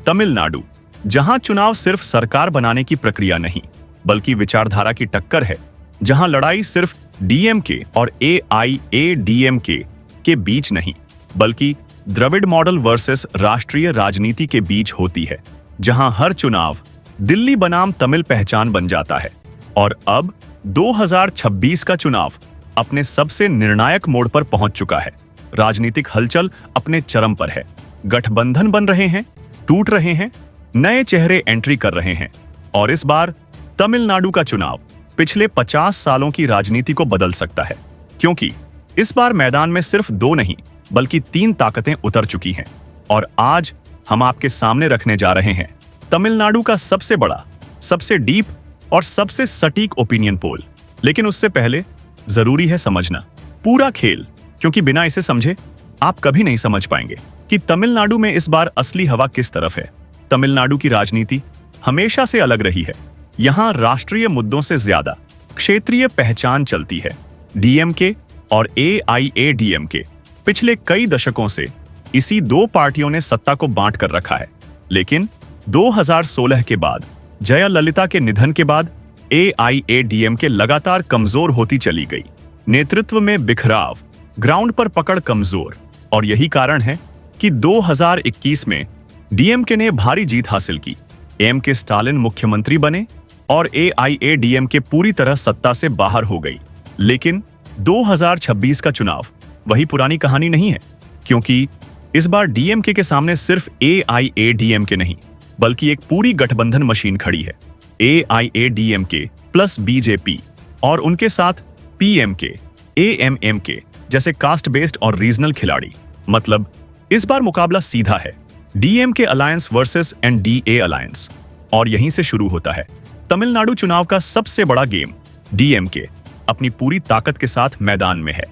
तमिलनाडु, जहां चुनाव सिर्फ सरकार बनाने की प्रक्रिया नहीं बल्कि विचारधारा की टक्कर है, जहां लड़ाई सिर्फ डीएमके और एआईएडीएमके के बीच नहीं बल्कि द्रविड़ मॉडल वर्सेस राष्ट्रीय राजनीति के बीच होती है, जहां हर चुनाव दिल्ली बनाम तमिल पहचान बन जाता है। और अब 2026 का चुनाव अपने सबसे निर्णायक मोड़ पर पहुंच चुका है। राजनीतिक हलचल अपने चरम पर है। गठबंधन बन रहे हैं, टूट रहे हैं, नए चेहरे एंट्री कर रहे हैं। और इस बार तमिलनाडु का चुनाव पिछले 50 सालों की राजनीति को बदल सकता है, क्योंकि इस बार मैदान में सिर्फ 2 नहीं बल्कि 3 ताकतें उतर चुकी हैं। और आज हम आपके सामने रखने जा रहे हैं तमिलनाडु का सबसे बड़ा, सबसे डीप और सबसे सटीक ओपिनियन पोल। लेकिन उससे पहले जरूरी है समझना पूरा खेल, क्योंकि बिना इसे समझे आप कभी नहीं समझ पाएंगे कि तमिलनाडु में इस बार असली हवा किस तरफ है। तमिलनाडु की राजनीति हमेशा से अलग रही है। यहां राष्ट्रीय मुद्दों से ज्यादा क्षेत्रीय पहचान चलती है। डीएमके और एआईएडीएमके पिछले कई दशकों से इसी 2 पार्टियों ने सत्ता को बांट कर रखा है। लेकिन 2016 के बाद जयललिता के निधन के बाद एआईएडीएमके लगातार कमजोर होती चली गई। नेतृत्व में बिखराव, ग्राउंड पर पकड़ कमजोर। और यही कारण है कि 2021 में डीएमके ने भारी जीत हासिल की। एमके स्टालिन मुख्यमंत्री बने और एआईएडीएमके पूरी तरह सत्ता से बाहर हो गई। लेकिन 2026 का चुनाव वही पुरानी कहानी नहीं है, क्योंकि इस बार डीएमके के सामने सिर्फ एआईएडीएमके नहीं बल्कि एक पूरी गठबंधन मशीन खड़ी है। एआईएडीएमके प्लस बीजेपी और उनके साथ पीएमके, एएमएमके जैसे कास्ट बेस्ड और रीजनल खिलाड़ी। मतलब इस बार मुकाबला सीधा है, DMK alliance versus NDA alliance. और यहीं से शुरू होता है तमिलनाडु चुनाव का सबसे बड़ा गेम। डीएमके अपनी पूरी ताकत के साथ मैदान में है।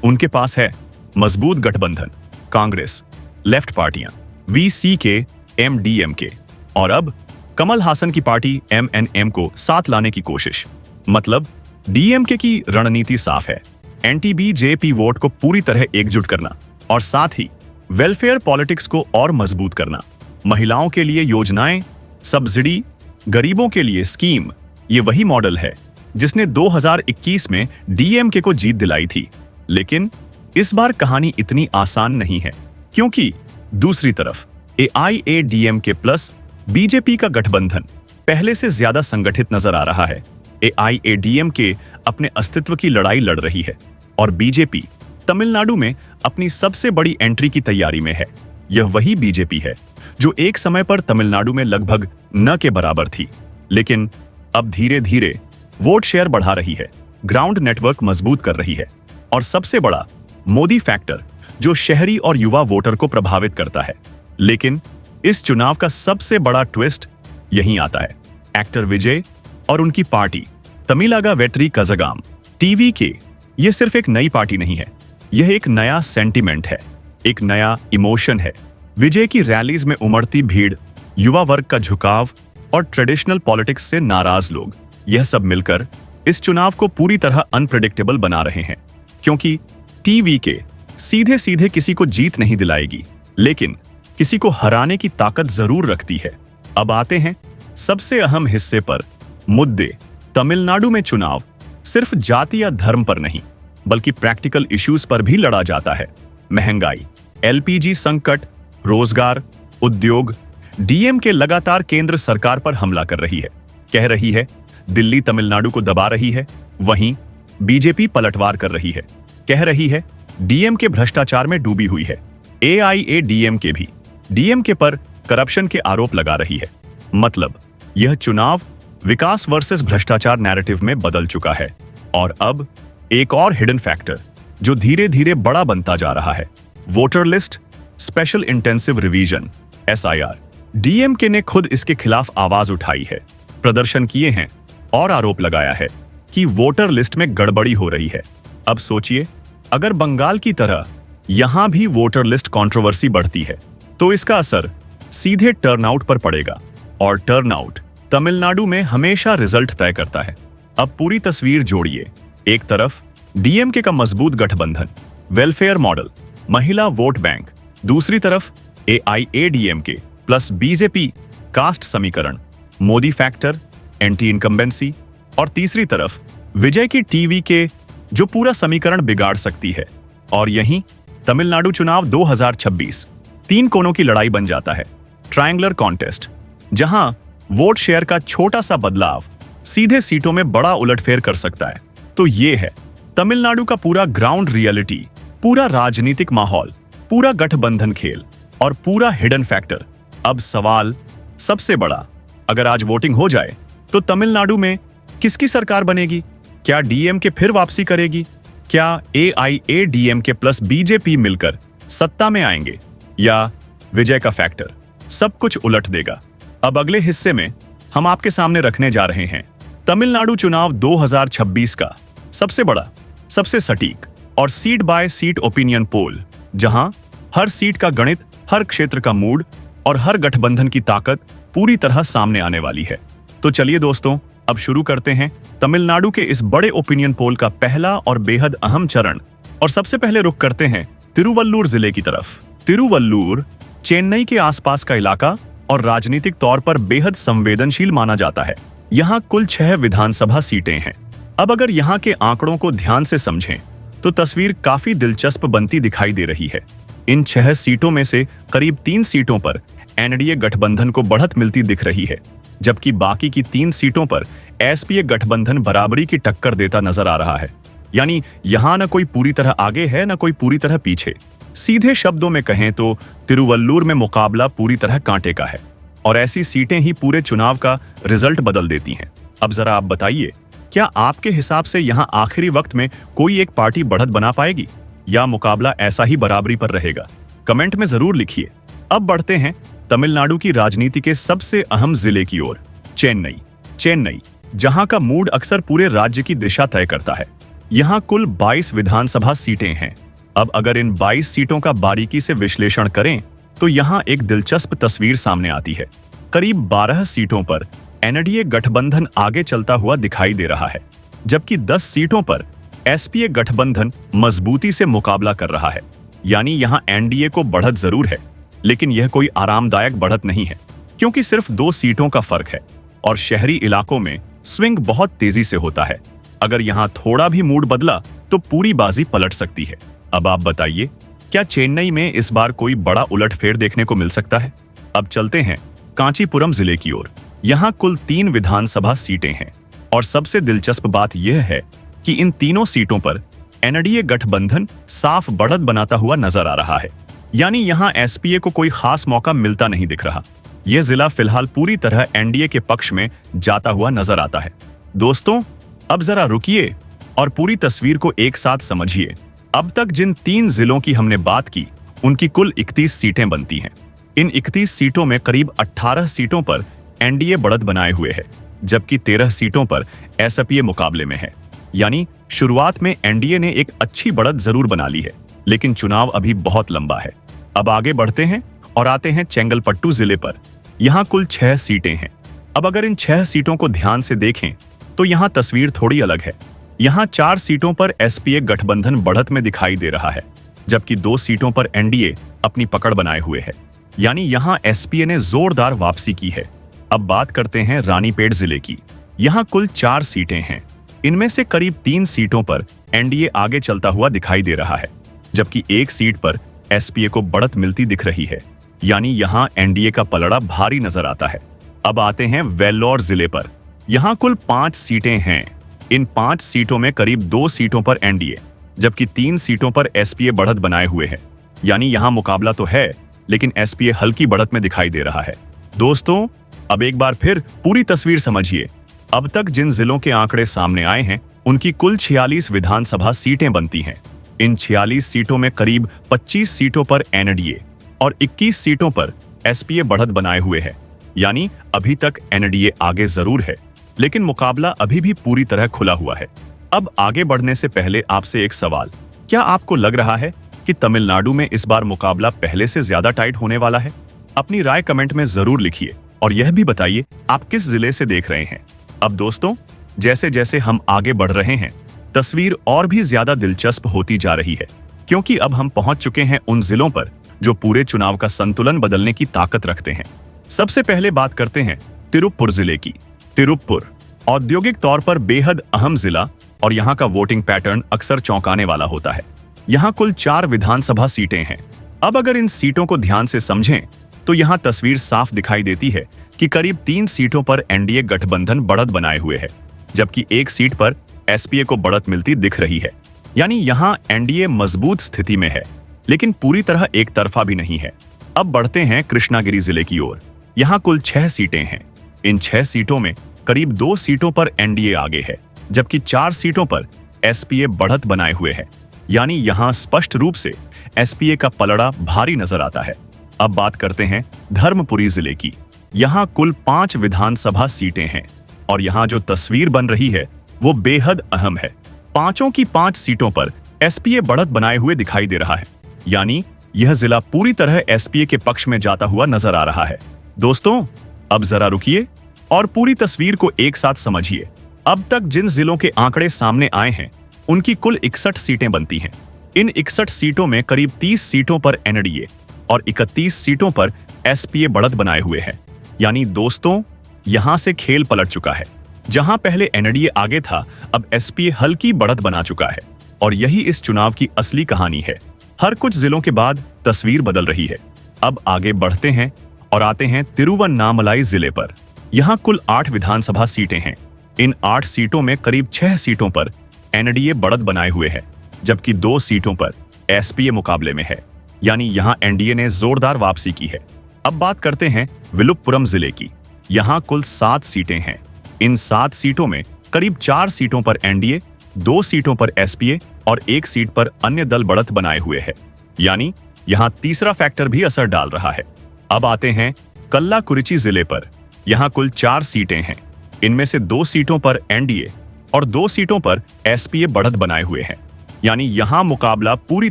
उनके पास है मजबूत गठबंधन, कांग्रेस, लेफ्ट पार्टियां, वीसीके, एमडीएमके और अब कमल हासन की पार्टी एमएनएम को साथ लाने की कोशिश। मतलब डीएमके की रणनीति साफ है, एंटी-बीजेपी वोट को पूरी तरह एकजुट करना और साथ ही वेलफेयर पॉलिटिक्स को और मजबूत करना। महिलाओं के लिए योजनाएं, सब्सिडी, गरीबों के लिए स्कीम, ये वही मॉडल है जिसने 2021 में डीएमके को जीत दिलाई थी। लेकिन इस बार कहानी इतनी आसान नहीं है, क्योंकि दूसरी तरफ एआईएडीएमके प्लस बीजेपी का गठबंधन पहले से ज्यादा संगठित नजर आ रहा है। एआईएडीएमके अपने अस्तित्व की लड़ाई लड़ रही है और बीजेपी तमिलनाडु में अपनी सबसे बड़ी एंट्री की तैयारी में है। यह वही बीजेपी है जो एक समय पर तमिलनाडु में लगभग न के बराबर थी, लेकिन अब धीरे धीरे वोट शेयर बढ़ा रही है, ग्राउंड नेटवर्क मजबूत कर रही है और सबसे बड़ा मोदी फैक्टर जो शहरी और युवा वोटर को प्रभावित करता है। लेकिन इस चुनाव का सबसे बड़ा ट्विस्ट यहीं आता है। एक्टर विजय और उनकी पार्टी तमिलागा वेट्री कज़ागम टीवीके, यह सिर्फ एक नई पार्टी नहीं है, यह एक नया सेंटिमेंट है, एक नया इमोशन है। विजय की रैलीज में उमड़ती भीड़, युवा वर्ग का झुकाव और ट्रेडिशनल पॉलिटिक्स से नाराज लोग, यह सब मिलकर इस चुनाव को पूरी तरह अनप्रेडिक्टेबल बना रहे हैं। क्योंकि टीवीके सीधे सीधे किसी को जीत नहीं दिलाएगी, लेकिन किसी को हराने की ताकत जरूर रखती है। अब आते हैं सबसे अहम हिस्से पर। मुद्दे। तमिलनाडु में चुनाव सिर्फ जाति या धर्म पर नहीं बल्कि प्रैक्टिकल इश्यूज पर भी लड़ा जाता है। महंगाई, एलपीजी संकट, रोजगार, उद्योग। डीएमके लगातार केंद्र सरकार पर हमला कर रही है, कह रही है दिल्ली तमिलनाडु को दबा रही है। वहीं बीजेपी पलटवार कर रही है, कह रही है डीएमके भ्रष्टाचार में डूबी हुई है। एआईएडीएमके भी डीएमके पर करप्शन के आरोप लगा रही है। मतलब यह चुनाव विकास वर्सेस भ्रष्टाचार नैरेटिव में बदल चुका है। और अब एक और हिडन फैक्टर जो धीरे धीरे बड़ा बनता जा रहा है, voter list special intensive revision SIR. DMK ने खुद इसके खिलाफ आवाज उठाई है, प्रदर्शन किए हैं और आरोप लगाया है कि वोटर लिस्ट में गड़बड़ी हो रही है। अब सोचिए, अगर बंगाल की तरह यहां भी वोटर लिस्ट कंट्रोवर्सी बढ़ती है तो इसका असर सीधे टर्नआउट पर पड़ेगा। और टर्नआउट तमिलनाडु में हमेशा रिजल्ट तय करता है। अब पूरी तस्वीर जोड़िए। एक तरफ डीएमके का मजबूत गठबंधन, वेलफेयर मॉडल, महिला वोट बैंक। दूसरी तरफ एआईएडीएमके प्लस बीजेपी कास्ट समीकरण, मोदी फैक्टर, एंटी इनकम्बेंसी, और तीसरी तरफ विजय की टीवी के जो पूरा समीकरण बिगाड़ सकती है। और यहीं तमिलनाडु चुनाव 2026 तीन कोनों की लड़ाई बन जाता है, ट्रायंगुलर कॉन्टेस्ट, जहां वोट शेयर का छोटा सा बदलाव सीधे सीटों में बड़ा उलटफेर कर सकता है। तो ये है तमिलनाडु का पूरा ग्राउंड रियलिटी, पूरा राजनीतिक माहौल, पूरा गठबंधन खेल और पूरा हिडन फैक्टर। अब सवाल सबसे बड़ा, अगर आज वोटिंग हो जाए तो तमिलनाडु में किसकी सरकार बनेगी? क्या डीएमके फिर वापसी करेगी? क्या एआईएडीएमके प्लस बीजेपी मिलकर सत्ता में आएंगे? या विजय का फैक्टर सब कुछ उलट देगा? अब अगले हिस्से में हम आपके सामने रखने जा रहे हैं तमिलनाडु चुनाव 2026 का सबसे बड़ा, सबसे सटीक और seat by seat opinion poll, जहां हर सीट का गणित, हर क्षेत्र का मूड और हर गठबंधन की ताकत पूरी तरह सामने आने वाली है। तो चलिए दोस्तों, अब शुरू करते हैं तमिलनाडु के इस बड़े ओपिनियन पोल का पहला और बेहद अहम चरण। और सबसे पहले रुख करते हैं तिरुवल्लुर जिले की तरफ। तिरुवल्लुर चेन्नई के आसपास का इलाका और राजनीतिक तौर पर बेहद संवेदनशील माना जाता है। यहाँ कुल 6 विधानसभा सीटें हैं। अब अगर यहाँ के आंकड़ों को ध्यान से समझें तो तस्वीर काफी दिलचस्प बनती दिखाई दे रही है। इन 6 सीटों में से करीब 3 सीटों पर एनडीए गठबंधन को बढ़त मिलती दिख रही है, जबकि बाकी की 3 सीटों पर एसपीए गठबंधन बराबरी की टक्कर देता नजर आ रहा है। यानी यहाँ न कोई पूरी तरह आगे है, न कोई पूरी तरह पीछे। सीधे शब्दों में कहें तो तिरुवल्लुर में मुकाबला पूरी तरह कांटे का है, और ऐसी सीटें ही पूरे चुनाव का रिजल्ट बदल देती हैं। अब जरा आप बताइए, क्या आपके हिसाब से यहाँ आखिरी वक्त में कोई एक पार्टी बढ़त बना पाएगी, या मुकाबला ऐसा ही बराबरी पर रहेगा? कमेंट में जरूर लिखिए। अब बढ़ते हैं तमिलनाडु की राजनीति के सबसे अहम जिले की ओर, चेन्नई, जहां का मूड अक्सर पूरे राज्य की दिशा तय करता है। यहाँ कुल 22 विधानसभा सीटें हैं। अब अगर इन 22 सीटों का बारीकी से विश्लेषण करें तो यहाँ एक दिलचस्प तस्वीर सामने आती है। करीब 12 सीटों पर एनडीए गठबंधन आगे चलता हुआ दिखाई दे रहा है, जबकि 10 सीटों पर एसपीए गठबंधन मजबूती से मुकाबला कर रहा है। यानी यहाँ एनडीए को बढ़त जरूर है, लेकिन यह कोई आरामदायक बढ़त नहीं है, क्योंकि सिर्फ 2 सीटों का फर्क है और शहरी इलाकों में स्विंग बहुत तेजी से होता है। अगर यहाँ थोड़ा भी मूड बदला तो पूरी बाजी पलट सकती है। अब आप बताइए, क्या चेन्नई में इस बार कोई बड़ा उलटफेर देखने को मिल सकता है? अब चलते हैं कांचीपुरम जिले की ओर। यहाँ कुल 3 विधानसभा सीटें हैं, और सबसे दिलचस्प बात यह है कि इन तीनों सीटों पर एनडीए गठबंधन साफ बढ़त बनाता हुआ नजर आ रहा है। यानी यहाँ एसपीए को कोई खास मौका मिलता नहीं दिख रहा। यह जिला फिलहाल पूरी तरह एनडीए के पक्ष में जाता हुआ नजर आता है। दोस्तों, अब जरा रुकिए और पूरी तस्वीर को एक साथ समझिए। अब तक जिन 3 जिलों की हमने बात की, उनकी कुल 31 सीटें बनती हैं। इन 31 सीटों में करीब 18 सीटों पर एनडीए बढ़त बनाए हुए है, जबकि 13 सीटों पर एसपीए मुकाबले में है। यानी शुरुआत में एनडीए ने एक अच्छी बढ़त जरूर बना ली है, लेकिन चुनाव अभी बहुत लंबा है। अब आगे बढ़ते हैं और आते हैं चेंगलपट्टू जिले पर। यहाँ कुल 6 सीटें हैं। अब अगर इन 6 सीटों को ध्यान से देखें तो यहाँ तस्वीर थोड़ी अलग है। यहाँ 4 सीटों पर एसपीए गठबंधन बढ़त में दिखाई दे रहा है, जबकि 2 सीटों पर एनडीए अपनी पकड़ बनाए हुए है। यानी यहाँ एसपीए ने जोरदार वापसी की है। अब बात करते हैं रानीपेट जिले की। यहाँ कुल 4 सीटें हैं। इनमें से करीब 3 सीटों पर एनडीए आगे चलता हुआ दिखाई दे रहा है, जबकि 1 सीट पर एसपीए को बढ़त मिलती दिख रही है। यानी यहाँ एनडीए का पलड़ा भारी नजर आता है। अब आते हैं वेल्लोर जिले पर। यहाँ कुल 5 सीटें हैं। इन 5 सीटों में करीब 2 सीटों पर एनडीए, जबकि 3 सीटों पर एसपीए बढ़त बनाए हुए है। यानी यहाँ मुकाबला तो है, लेकिन एसपीए हल्की बढ़त में दिखाई दे रहा है। दोस्तों, अब एक बार फिर पूरी तस्वीर समझिए। अब तक जिन जिलों के आंकड़े सामने आए हैं, उनकी कुल 46 विधानसभा सीटें बनती हैं। इन 46 सीटों में करीब 25 सीटों पर एनडीए और 21 सीटों पर एसपीए बढ़त बनाए हुए है। यानी अभी तक एनडीए आगे जरूर है, लेकिन मुकाबला अभी भी पूरी तरह खुला हुआ है। अब आगे बढ़ने से पहले आपसे एक सवाल, क्या आपको लग रहा है कि तमिलनाडु में इस बार मुकाबला पहले से ज्यादा टाइट होने वाला है? अपनी राय कमेंट में जरूर लिखिए और यह भी बताइए आप किस जिले से देख रहे हैं। अब दोस्तों, जैसे जैसे हम आगे बढ़ रहे हैं, तस्वीर और भी ज्यादा दिलचस्प होती जा रही है, क्योंकि अब हम पहुंच चुके हैं उन जिलों पर जो पूरे चुनाव का संतुलन बदलने की ताकत रखते हैं। सबसे पहले बात करते हैं तिरुप्पुर जिले की। तिरुप्पुर औद्योगिक तौर पर बेहद अहम जिला और यहाँ का वोटिंग पैटर्न अक्सर चौंकाने वाला होता है। यहाँ कुल 4 विधानसभा सीटें हैं। अब अगर इन सीटों को ध्यान से समझें तो यहाँ तस्वीर साफ दिखाई देती है कि करीब 3 सीटों पर एनडीए गठबंधन बढ़त बनाए हुए है, जबकि एक सीट पर एसपीए को बढ़त मिलती दिख रही है। यानी यहाँ एनडीए मजबूत स्थिति में है, लेकिन पूरी तरह एक तरफा भी नहीं है। अब बढ़ते हैं कृष्णागिरी जिले की ओर। यहाँ कुल 6 सीटें हैं। इन 6 सीटों में करीब 2 सीटों पर एनडीए आगे है, जबकि 4 सीटों पर एसपीए बढ़त बनाए हुए है। यानी यहाँ स्पष्ट रूप से एसपीए का पलड़ा भारी नजर आता है। अब बात करते हैं धर्मपुरी जिले की। यहाँ कुल 5 विधानसभा सीटें हैं और यहाँ जो तस्वीर बन रही है वो बेहद अहम है। पांचों की 5 सीटों पर एसपीए बढ़त बनाए हुए दिखाई दे रहा है। यानी यह जिला पूरी तरह एसपीए के पक्ष में जाता हुआ नजर आ रहा है। दोस्तों, अब जरा रुकिए और पूरी तस्वीर को एक साथ समझिए। अब तक जिन जिलों के आंकड़े सामने आए हैं उनकी कुल 61 सीटें बनती हैं। इन 61 सीटों में करीब 30 सीटों पर एनडीए और 31 सीटों पर एसपीए बढ़त बनाए हुए है। यानी दोस्तों, यहां से खेल पलट चुका है। जहां पहले एनडीए आगे था, अब एसपीए हल्की बढ़त बना चुका है और यही इस चुनाव की असली कहानी है। हर कुछ जिलों के बाद तस्वीर बदल रही है। अब आगे बढ़ते हैं और आते हैं तिरुवन्नामलाई जिले पर। यहाँ कुल 8 विधानसभा सीटें हैं। इन 8 सीटों में करीब 6 सीटों पर एनडीए बढ़त बनाए हुए है, जबकि 2 सीटों पर एसपीए मुकाबले में है। यानी यहाँ एनडीए ने जोरदार वापसी की है। अब बात करते हैं विलुप्पुरम जिले की। यहाँ कुल 7 सीटें हैं। इन 7 सीटों में करीब 4 सीटों पर एनडीए, 2 सीटों पर एसपीए और 1 सीट पर अन्य दल बढ़त बनाए हुए है। यानी यहाँ तीसरा फैक्टर भी असर डाल रहा है। अब आते हैं कल्लाकुरिची जिले पर। यहाँ कुल 4 सीटें हैं। इनमें से 2 सीटों पर एनडीए और 2 सीटों पर एसपीए बढ़त बनाए हुए हैं। यानी यहाँ मुकाबला पूरी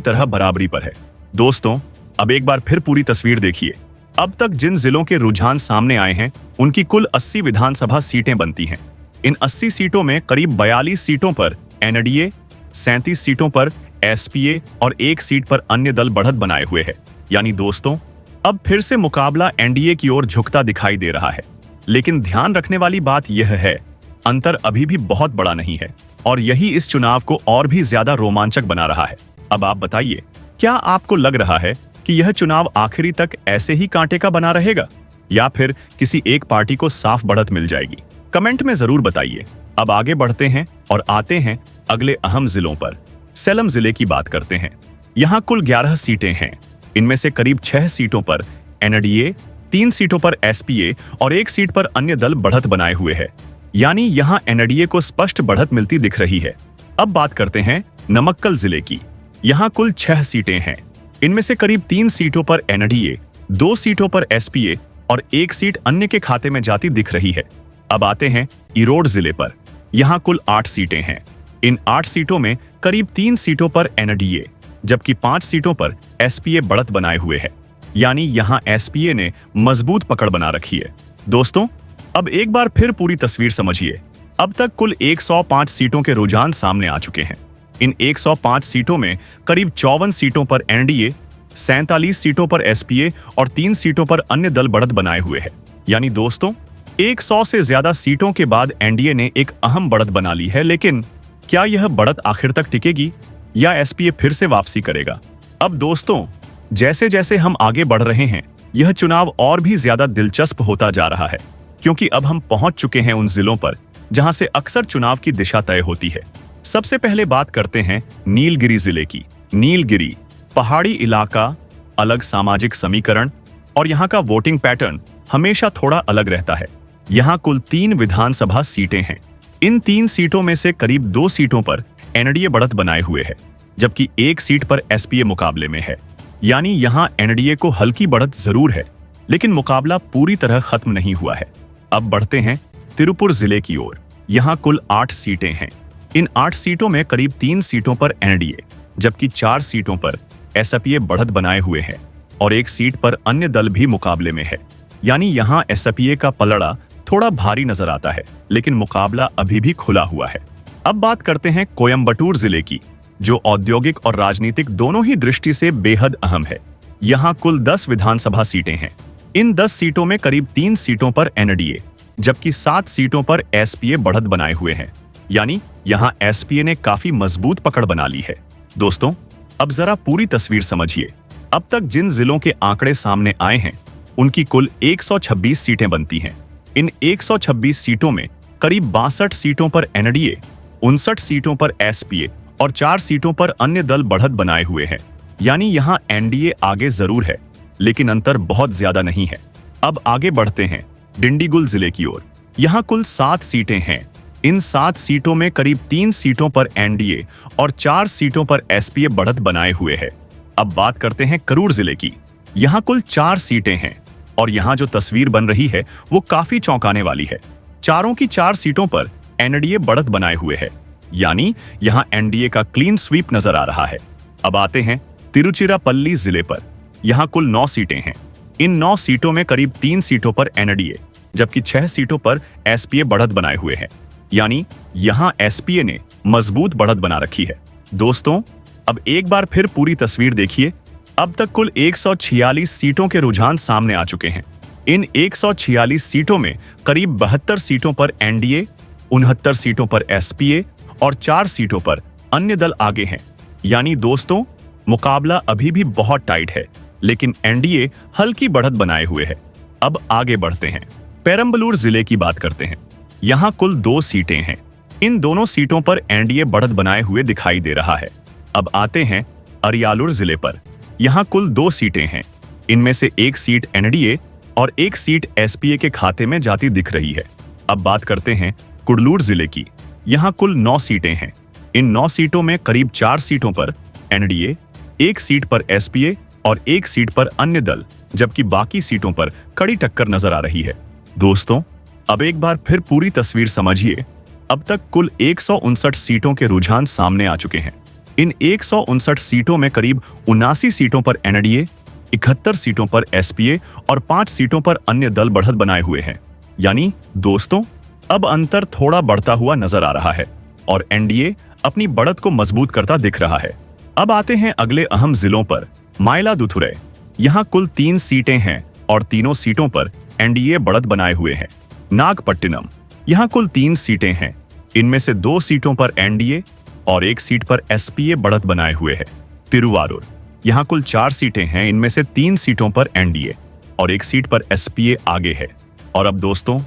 तरह बराबरी पर है। दोस्तों, अब एक बार फिर पूरी तस्वीर देखिए। अब तक जिन जिलों के रुझान सामने आए हैं उनकी कुल 80 विधानसभा सीटें बनती हैं। इन 80 सीटों में करीब 42 सीटों पर एनडीए, 37 सीटों पर एसपीए और 1 सीट पर अन्य दल बढ़त बनाए हुए हैं। यानी दोस्तों, अब फिर से मुकाबला एनडीए की ओर झुकता दिखाई दे रहा है। लेकिन ध्यान रखने वाली बात यह है, अंतर अभी भी बहुत बड़ा नहीं है और यही इस चुनाव को और भी ज्यादा रोमांचक बना रहा है। अब आप बताइए, क्या आपको लग रहा है कि यह चुनाव आखिरी तक ऐसे ही कांटे का बना रहेगा या फिर किसी एक पार्टी को साफ बढ़त मिल जाएगी? कमेंट में जरूर बताइए। अब आगे बढ़ते हैं और आते हैं अगले अहम जिलों पर। सेलम जिले की बात करते हैं। यहाँ कुल 11 सीटें हैं। इनमें से करीब 6 सीटों पर एनडीए, 3 सीटों पर एसपीए और 1 सीट पर अन्य दल बढ़त बनाए हुए है। यानी यहाँ एनडीए को स्पष्ट बढ़त मिलती दिख रही है। अब बात करते हैं नमक्कल जिले की। यहाँ कुल 6 सीटें हैं। इनमें से करीब 3 सीटों पर एनडीए, 2 सीटों पर एसपीए और 1 सीट अन्य के खाते में जाती दिख रही है। अब आते हैं इरोड जिले पर। यहाँ कुल 8 सीटें हैं। इन 8 सीटों में करीब 3 सीटों पर एनडीए, जबकि 5 सीटों पर एसपीए बढ़त बनाए हुए है। यानी यहाँ एसपीए ने मजबूत पकड़ बना रखी है। दोस्तों, अब एक बार फिर पूरी तस्वीर समझिए। अब तक कुल 105 सीटों के रुझान सामने आ चुके हैं। इन 105 सीटों में करीब 54 सीटों पर एनडीए, 47 सीटों पर एसपीए और 3 सीटों पर अन्य दल बढ़त बनाए हुए हैं। यानी दोस्तों, 100 से ज्यादा सीटों के बाद एनडीए ने एक अहम बढ़त बना ली है। लेकिन क्या यह बढ़त आखिर तक टिकेगी या एसपीए फिर से वापसी करेगा? अब दोस्तों, जैसे जैसे हम आगे बढ़ रहे हैं, यह चुनाव और भी ज्यादा दिलचस्प होता जा रहा है, क्योंकि अब हम पहुंच चुके हैं उन जिलों पर जहां से अक्सर चुनाव की दिशा तय होती है। सबसे पहले बात करते हैं नीलगिरी जिले की। नीलगिरी पहाड़ी इलाका, अलग सामाजिक समीकरण और यहाँ का वोटिंग पैटर्न हमेशा थोड़ा अलग रहता है। यहाँ कुल 3 विधानसभा सीटें हैं। इन 3 सीटों में से करीब 2 सीटों पर एनडीए बढ़त बनाए हुए है, जबकि 1 सीट पर एसपीए मुकाबले में है। यानी यहाँ एनडीए को हल्की बढ़त जरूर है, लेकिन मुकाबला पूरी तरह खत्म नहीं हुआ है। अब बढ़ते हैं तिरुपुर जिले की ओर। यहाँ कुल 8 सीटें हैं। इन 8 सीटों में करीब 3 सीटों पर एनडीए, जबकि 4 सीटों पर एसपीए बढ़त बनाए हुए हैं और 1 सीट पर अन्य दल भी मुकाबले में है। यानी यहाँ एसपीए का पलड़ा थोड़ा भारी नजर आता है, लेकिन मुकाबला अभी भी खुला हुआ है। अब बात करते हैं कोयम्बटूर जिले की, जो औद्योगिक और राजनीतिक दोनों ही दृष्टि से बेहद अहम है। यहाँ कुल 10 विधानसभा सीटें हैं। इन 10 सीटों में करीब 3 सीटों पर एनडीए जबकि 7 सीटों पर एसपीए बढ़त बनाए हुए हैं। यानी यहाँ एसपीए ने काफी मजबूत पकड़ बना ली है। दोस्तों, अब जरा पूरी तस्वीर समझिए। अब तक जिन जिलों के आंकड़े सामने आए हैं उनकी कुल 126 सीटें बनती हैं। इन 126 सीटों में करीब 62 सीटों पर एनडीए, 59 सीटों पर एसपीए और 4 सीटों पर अन्य दल बढ़त बनाए हुए हैं। यानी यहाँ एनडीए आगे जरूर है, लेकिन अंतर बहुत ज्यादा नहीं है। अब आगे बढ़ते हैं डिंडीगुल जिले की ओर। यहाँ कुल 7 सीटें हैं। इन 7 सीटों में करीब 3 सीटों पर एनडीए और 4 सीटों पर एसपीए बढ़त बनाए हुए है। अब बात करते हैं करूर जिले की। यहाँ कुल 4 सीटें हैं और यहाँ जो तस्वीर बन रही है वो काफी चौंकाने वाली है। चारों की 4 सीटों पर एनडीए बढ़त बनाए हुए है। यानी यहाँ एनडीए का क्लीन स्वीप नजर आ रहा है। अब आते हैं तिरुचिरापल्ली जिले पर। यहाँ कुल 9 सीटें हैं। इन 9 सीटों में करीब 3 सीटों पर एनडीए जबकि 6 सीटों पर एसपीए बढ़त बनाए हुए हैं। यानी यहाँ एसपीए ने मजबूत बढ़त बना रखी है। दोस्तों, अब एक बार फिर पूरी तस्वीर देखिए। अब तक कुल 146 सीटों के रुझान सामने आ चुके हैं। इन 146 सीटों में करीब 72 सीटों पर एनडीए, 69 सीटों पर एसपीए और 4 सीटों पर अन्य दल आगे हैं। यानी दोस्तों, मुकाबला अभी भी बहुत टाइट है, लेकिन एनडीए हल्की बढ़त बनाए हुए है। अब आगे बढ़ते हैं, पेरम्बलूर जिले की बात करते हैं। यहाँ कुल 2 सीटें हैं। इन दोनों सीटों पर एनडीए बढ़त बनाए हुए दिखाई दे रहा है। अब आते हैं अरियालूर जिले पर। यहाँ कुल 2 सीटें हैं। इनमें से 1 सीट एनडीए और 1 सीट एसपीए के खाते में जाती दिख रही है। अब बात करते हैं कुडलूर जिले की। यहाँ कुल 9 सीटें हैं। इन 9 सीटों में करीब 4 सीटों पर एनडीए, 1 सीट पर एसपीए और 1 सीट पर अन्य दल, जबकि बाकी सीटों पर कड़ी टक्कर नजर आ रही है। दोस्तों, अब एक बार फिर पूरी तस्वीर समझिए। अब तक कुल 159 सीटों के रुझान सामने आ चुके हैं। इन 159 सीटों में करीब 79 सीटों पर एनडीए, 71 सीटों पर एसपीए और 5 सीटों पर अन्य दल बढ़त बनाए हुए हैं। यानी दोस्तों, अब अंतर थोड़ा बढ़ता हुआ नजर आ रहा है और एनडीए अपनी बढ़त को मजबूत करता दिख रहा है। अब आते हैं अगले अहम जिलों पर। माइलादुथुरई। यहाँ कुल 3 सीटें हैं और तीनों सीटों पर एनडीए बढ़त बनाए हुए हैं। नागपट्टिनम। यहाँ कुल 3 सीटें हैं। इनमें से 2 सीटों पर एनडीए और 1 सीट पर एसपीए बढ़त बनाए हुए है। तिरुवारूर। यहाँ कुल 4 सीटें हैं। इनमें से 3 सीटों पर एनडीए और 1 सीट पर एसपीए आगे है। और अब दोस्तों,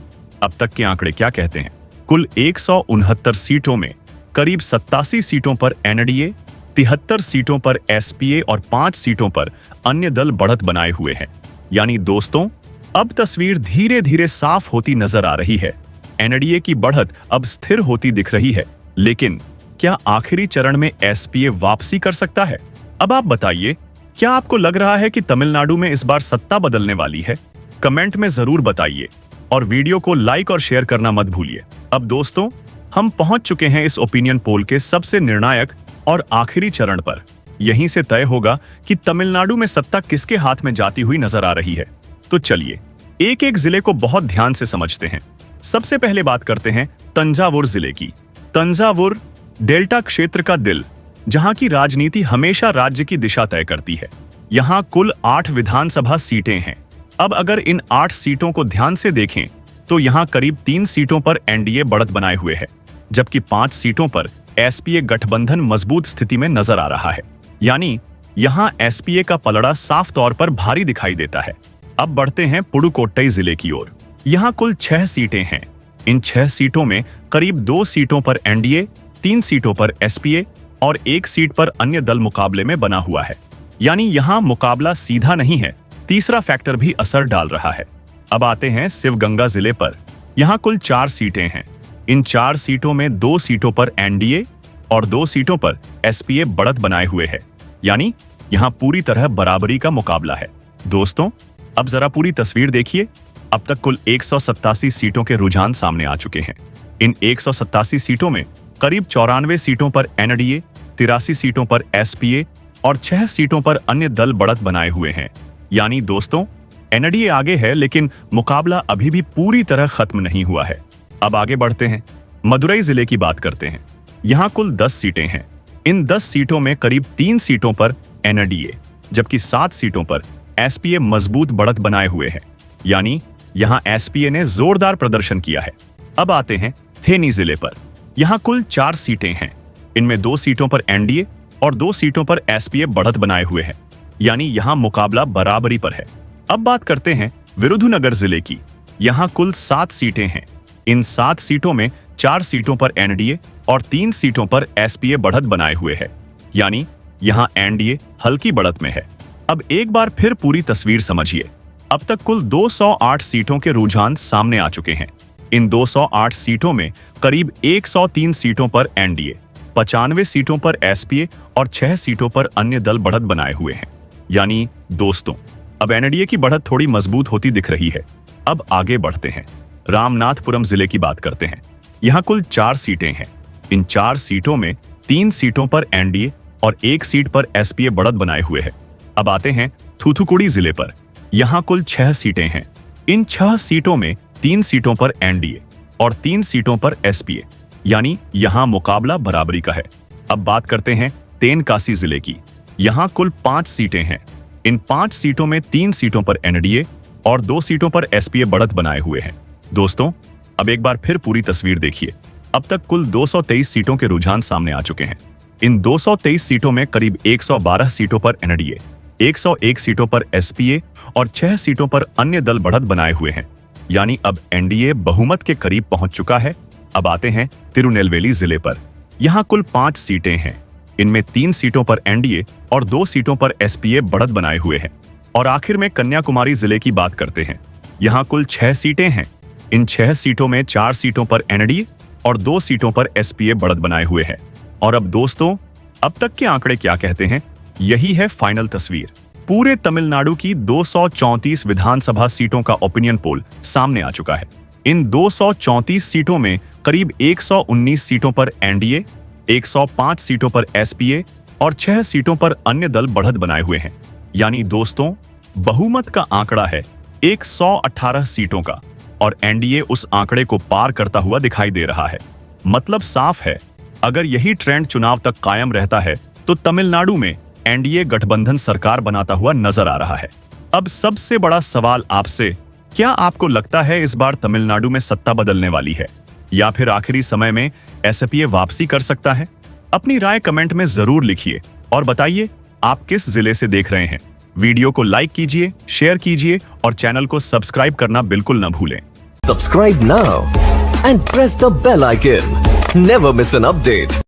अब तक के आंकड़े क्या कहते हैं? कुल 169 सीटों में करीब 87 सीटों पर एनडीए, 73 सीटों पर एसपीए और 5 सीटों पर अन्य दल बढ़त बनाए हुए हैं। यानी दोस्तों, अब तस्वीर धीरे धीरे साफ होती नजर आ रही है। एनडीए की बढ़त अब स्थिर होती दिख रही है, लेकिन क्या आखिरी चरण में एसपीए वापसी कर सकता है? अब आप बताइए, क्या आपको लग रहा है कि तमिलनाडु में इस बार सत्ता बदलने वाली है? कमेंट में जरूर बताइए और वीडियो को लाइक और शेयर करना मत भूलिए। अब दोस्तों, हम पहुंच चुके हैं इस ओपिनियन पोल के सबसे निर्णायक और आखिरी चरण पर। यहीं से तय होगा कि तमिलनाडु में सत्ता किसके हाथ में जाती हुई नजर आ रही है। तो चलिए एक एक जिले को बहुत ध्यान से समझते हैं। सबसे पहले बात करते हैं तंजावुर जिले की। तंजावुर डेल्टा क्षेत्र का दिल, जहां की राजनीति हमेशा राज्य की दिशा तय करती है। यहां कुल 8 विधानसभा सीटें हैं। अब अगर इन 8 सीटों को ध्यान से देखें तो यहां करीब 3 सीटों पर एनडीए बढ़त बनाए हुए है, जबकि 5 सीटों पर एसपीए गठबंधन मजबूत स्थिति में नजर आ रहा है। यानी यहां एसपीए का पलड़ा साफ तौर पर भारी दिखाई देता है। अब बढ़ते हैं पुडुकोट्टई जिले की ओर। यहां कुल 6 सीटें हैं। इन 6 सीटों में करीब 2 सीटों पर एनडीए, 3 सीटों पर एसपीए और 1 सीट पर अन्य दल मुकाबले में बना हुआ है। यानी यहां मुकाबला सीधा नहीं है, तीसरा फैक्टर भी असर डाल रहा है। अब आते हैं शिवगंगा जिले पर। यहां कुल 4 सीटें हैं। इन 4 सीटों में 2 सीटों पर एनडीए और 2 सीटों पर एसपीए बढ़त बनाए हुए है। यानी यहां पूरी तरह बराबरी का मुकाबला है। दोस्तों, अब जरा पूरी तस्वीर देखिए। अब तक कुल 187 सीटों के रुझान सामने आ चुके हैं। इन 187 सीटों में करीब 94 सीटों पर एनडीए, 83 सीटों पर एसपीए और 6 सीटों पर अन्य दल बढ़त बनाए हुए हैं। यानी दोस्तों, एनडीए आगे है, लेकिन मुकाबला अभी भी पूरी तरह खत्म नहीं हुआ है। अब आगे बढ़ते हैं, मदुरई जिले की बात करते हैं। यहाँ कुल 10 सीटें हैं। इन 10 सीटों में करीब 3 सीटों पर एनडीए, जबकि 7 सीटों पर एसपीए मजबूत बढ़त बनाए हुए है, यानी यहां एसपीए ने जोरदार प्रदर्शन किया है। अब आते हैं थेनी जिले पर। यहां कुल 4 सीटें हैं। इनमें 2 सीटों पर एनडीए और 2 सीटों पर एसपीए बढ़त बनाए हुए हैं, यानी यहां मुकाबला बराबरी पर है। अब बात करते हैं विरुधुनगर जिले की। यहां कुल 7 सीटें हैं। इन 7 सीटों में 4 सीटों पर एनडीए और 3 सीटों पर एसपीए बढ़त बनाए हुए है, यानी यहां एनडीए हल्की बढ़त में है। अब एक बार फिर पूरी तस्वीर समझिए। अब तक कुल 208 सीटों के रुझान सामने आ चुके हैं। इन 208 सीटों में करीब 103 सीटों पर एनडीए, 95 सीटों पर एसपीए और 6 सीटों पर अन्य दल बढ़त बनाए हुए हैं। यानी दोस्तों, अब एनडीए की बढ़त थोड़ी मजबूत होती दिख रही है। अब आगे बढ़ते हैं, रामनाथपुरम जिले की बात करते हैं। यहाँ कुल 4 सीटें हैं। इन 4 सीटों में 3 सीटों पर एनडीए और 1 सीट पर एसपीए बढ़त बनाए हुए है। अब आते हैं थूथुकुड़ी जिले पर। यहाँ कुल 6 सीटें हैं। इन 6 सीटों में 3 सीटों पर एनडीए और 3 सीटों पर एसपीए, यानी यहां मुकाबला बराबरी का है। अब बात करते हैं तेनकासी जिले की। यहां कुल 5 सीटें हैं। इन 5 सीटों में 3 सीटों पर एनडीए और 2 सीटों पर एसपीए बढ़त बनाए हुए हैं। दोस्तों, अब एक बार फिर पूरी तस्वीर देखिए। अब तक कुल 223 सीटों के रुझान सामने आ चुके हैं। इन 223 सीटों में करीब 112 सीटों पर एनडीए, 101 सीटों पर एसपीए और 6 सीटों पर अन्य दल बढ़त बनाए हुए हैं, यानी अब एनडीए बहुमत के करीब पहुंच चुका है। अब आते हैं तिरुनेलवेली जिले पर। यहां कुल 5 सीटें हैं। इनमें 3 सीटों पर एनडीए और 2 सीटों पर एसपीए बढ़त बनाए हुए हैं। और आखिर में कन्याकुमारी जिले की बात करते हैं। यहां कुल 6 सीटें हैं। इन 6 सीटों में 4 सीटों पर एनडीए और 2 सीटों पर एसपीए बढ़त बनाए हुए हैं। और अब दोस्तों, अब तक के आंकड़े क्या कहते हैं? यही है फाइनल तस्वीर। पूरे तमिलनाडु की 234 विधानसभा सीटों का ओपिनियन पोल सामने आ चुका है। इन 234 सीटों में करीब 119 सीटों पर एनडीए, 105 सीटों पर एसपीए और 6 सीटों पर अन्य दल बढ़त बनाए हुए हैं। यानी दोस्तों, बहुमत का आंकड़ा है 118 सीटों का और एनडीए उस आंकड़े को पार करता हुआ दिखाई दे रहा है। मतलब साफ है, अगर यही ट्रेंड चुनाव तक कायम रहता है तो तमिलनाडु में एनडीए गठबंधन सरकार बनाता हुआ नजर आ रहा है। अब सबसे बड़ा सवाल आपसे, क्या आपको लगता है इस बार तमिलनाडु में सत्ता बदलने वाली है या फिर आखिरी समय में एसपीए वापसी कर सकता है? अपनी राय कमेंट में जरूर लिखिए और बताइए आप किस जिले से देख रहे हैं। वीडियो को लाइक कीजिए, शेयर कीजिए और चैनल को सब्सक्राइब करना बिल्कुल न भूलें। Subscribe now and press the bell icon. Never miss an update.